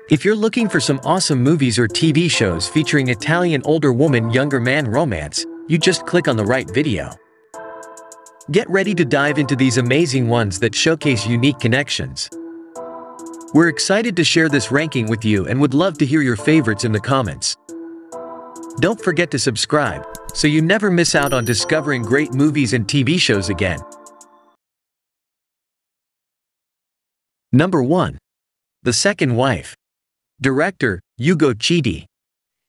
If you're looking for some awesome movies or TV shows featuring Italian older woman younger man romance, you just click on the right video. Get ready to dive into these amazing ones that showcase unique connections. We're excited to share this ranking with you and would love to hear your favorites in the comments. Don't forget to subscribe, so you never miss out on discovering great movies and TV shows again. Number 1. The Second Wife. Director, Ugo Chidi.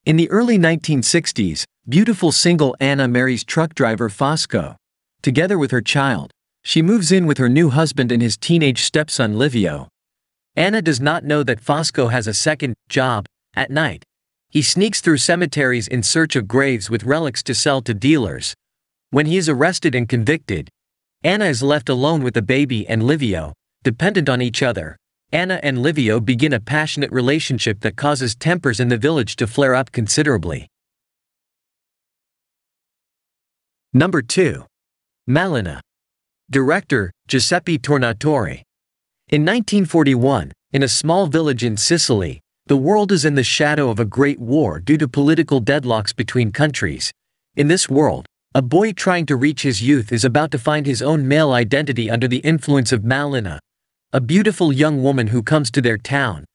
In the early 1960s, beautiful single Anna marries truck driver Fosco. Together with her child, she moves in with her new husband and his teenage stepson Livio. Anna does not know that Fosco has a second job. At night, he sneaks through cemeteries in search of graves with relics to sell to dealers. When he is arrested and convicted, Anna is left alone with the baby and Livio, dependent on each other. Anna and Livio begin a passionate relationship that causes tempers in the village to flare up considerably. Number 2. Melina. Director, Giuseppe Tornatore. In 1941, in a small village in Sicily, the world is in the shadow of a great war due to political deadlocks between countries. In this world, a boy trying to reach his youth is about to find his own male identity under the influence of Melina, a beautiful young woman who comes to their town.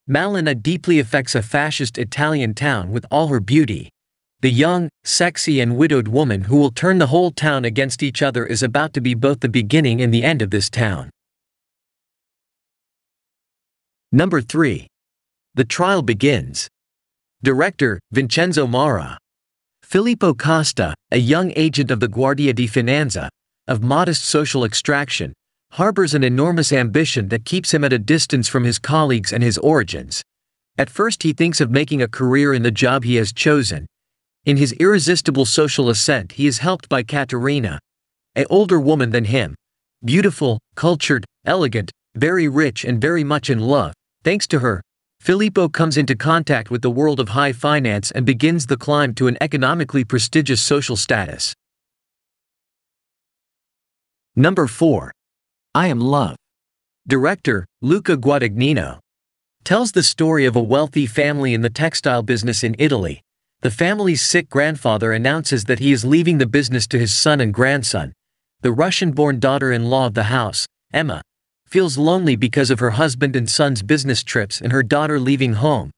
Melina deeply affects a fascist Italian town with all her beauty. The young, sexy and widowed woman who will turn the whole town against each other is about to be both the beginning and the end of this town. Number 3. The Trial Begins. Director, Vincenzo Mara. Filippo Costa, a young agent of the Guardia di Finanza, of modest social extraction, harbors an enormous ambition that keeps him at a distance from his colleagues and his origins. At first he thinks of making a career in the job he has chosen. In his irresistible social ascent he is helped by Caterina, an older woman than him. Beautiful, cultured, elegant, very rich and very much in love. Thanks to her, Filippo comes into contact with the world of high finance and begins the climb to an economically prestigious social status. Number 4. I Am Love. Director, Luca Guadagnino. Tells the story of a wealthy family in the textile business in Italy. The family's sick grandfather announces that he is leaving the business to his son and grandson. The Russian-born daughter-in-law of the house, Emma, feels lonely because of her husband and son's business trips and her daughter leaving home.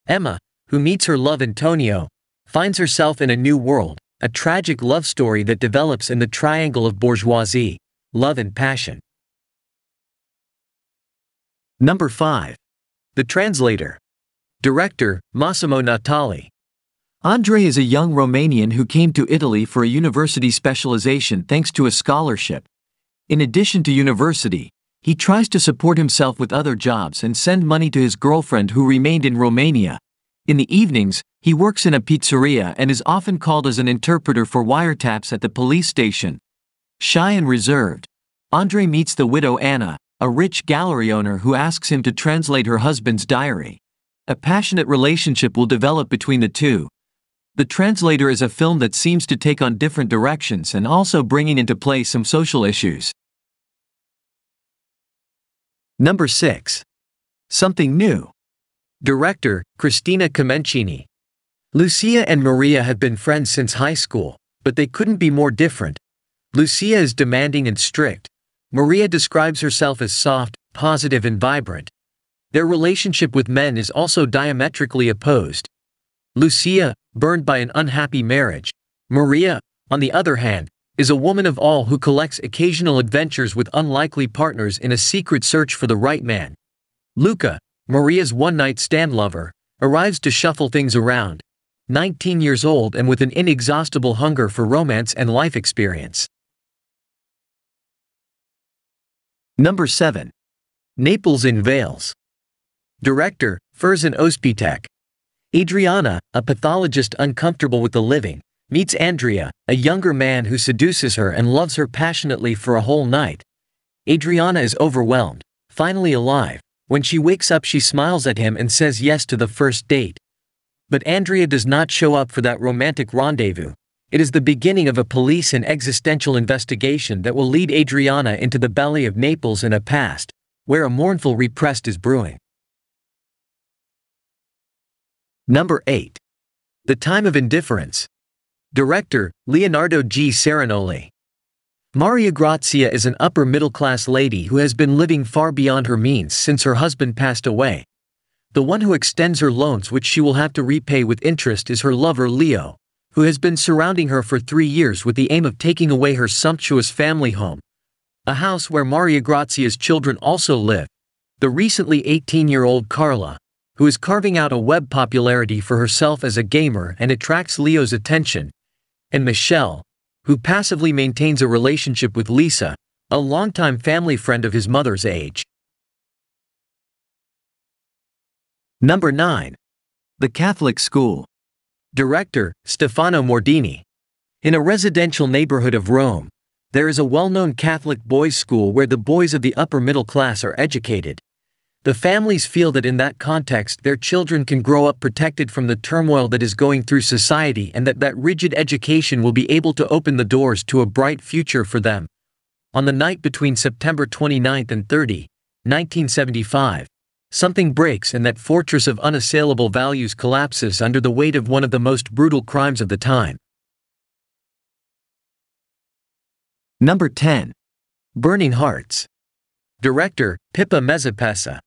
Emma, who meets her love Antonio, finds herself in a new world, a tragic love story that develops in the triangle of bourgeoisie, love and passion. Number 5. The Translator. Director, Massimo Natali. Andre is a young Romanian who came to Italy for a university specialization thanks to a scholarship. In addition to university, he tries to support himself with other jobs and send money to his girlfriend who remained in Romania. In the evenings, he works in a pizzeria and is often called as an interpreter for wiretaps at the police station. Shy and reserved, Andre meets the widow Anna, a rich gallery owner who asks him to translate her husband's diary. A passionate relationship will develop between the two. The Translator is a film that seems to take on different directions and also bringing into play some social issues. Number 6. Something New. Director, Cristina Comencini. Lucia and Maria have been friends since high school, but they couldn't be more different. Lucia is demanding and strict. Maria describes herself as soft, positive and vibrant. Their relationship with men is also diametrically opposed. Lucia, burned by an unhappy marriage. Maria, on the other hand, is a woman of all who collects occasional adventures with unlikely partners in a secret search for the right man. Luca, Maria's one-night stand lover, arrives to shuffle things around. 19 years old and with an inexhaustible hunger for romance and life experience. Number 7. Naples in Veils. Director, Ferzan Özpetek. Adriana, a pathologist uncomfortable with the living, meets Andrea, a younger man who seduces her and loves her passionately for a whole night. Adriana is overwhelmed, finally alive. When she wakes up she smiles at him and says yes to the first date. But Andrea does not show up for that romantic rendezvous. It is the beginning of a police and existential investigation that will lead Adriana into the belly of Naples in a past, where a mournful repressed is brewing. Number 8. The Time of Indifference. Director, Leonardo G. Serenoli. Maria Grazia is an upper-middle-class lady who has been living far beyond her means since her husband passed away. The one who extends her loans which she will have to repay with interest is her lover Leo, who has been surrounding her for 3 years with the aim of taking away her sumptuous family home, a house where Maria Grazia's children also live. The recently 18-year-old Carla, who is carving out a web popularity for herself as a gamer and attracts Leo's attention, and Michelle, who passively maintains a relationship with Lisa, a longtime family friend of his mother's age. Number 9. The Catholic School. Director, Stefano Mordini. In a residential neighborhood of Rome, there is a well-known Catholic boys' school where the boys of the upper middle class are educated. The families feel that in that context their children can grow up protected from the turmoil that is going through society and that rigid education will be able to open the doors to a bright future for them. On the night between September 29 and 30, 1975, something breaks and that fortress of unassailable values collapses under the weight of one of the most brutal crimes of the time. Number 10. Burning Hearts. Director, Pippa Mezzapessa.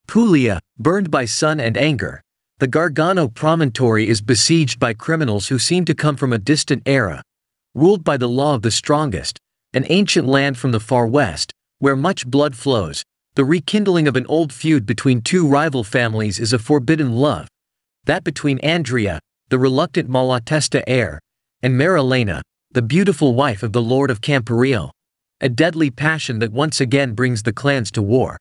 Puglia, burned by sun and anger, the Gargano promontory is besieged by criminals who seem to come from a distant era, ruled by the law of the strongest, an ancient land from the far west, where much blood flows. The rekindling of an old feud between two rival families is a forbidden love, that between Andrea, the reluctant Malatesta heir, and Marilena, the beautiful wife of the Lord of Camperio, a deadly passion that once again brings the clans to war.